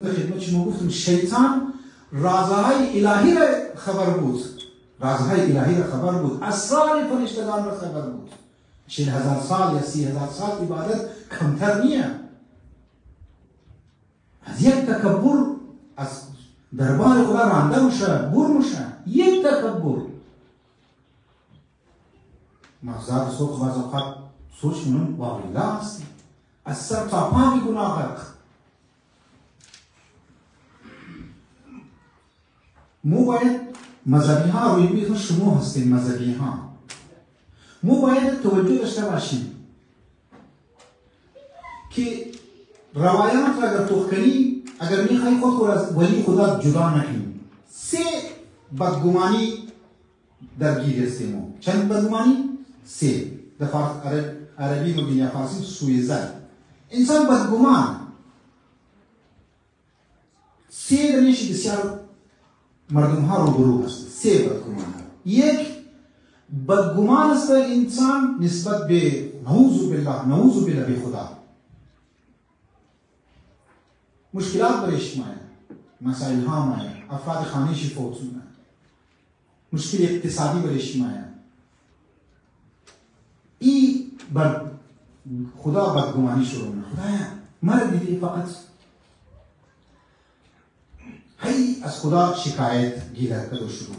خدمت شما گفتم شیطان رازهای الهی را خبر بود، رازهای الهی را خبر بود، اسرار فرشتگان را خبر بود. 40,000 سال یا 30,000 سال عبادت کمتر نیه. از یک تکبر از دربار خدا رانده میشه، بور میشه. یک تکبر. مغزات صبح بعض اوقات سوچ منون واقعیده هستی. از سر تا پای گناه غرق. مو باید مذهبی ها روی میخون شما هستین مذهبی ها. مو باید توجه داشته باشیم که روایات را اگر توخ کنی، اگر میخوای خود را از ولی خدا جدا نکنی، 3 بدگمانی درگیر هستیم. چند بدگمانی؟ 3. در عربی و دنیا فارسی سوی زد. انسان بدگمان 3 درمیش بسیار مردم ها روبرو هست. 3 بدگمان ها. 1 بدگمان است انسان نسبت به نعوذ بالله به خدا. مشکلات برش ماید، مسائل ها ماید، افراد خانه‌شی فوت شدن، مشکل اقتصادی برش ماید. ای بر خدا بدگمانی شروع نه. خدایا مرا دیدی فقط هی از خدا شکایت گیرد شروع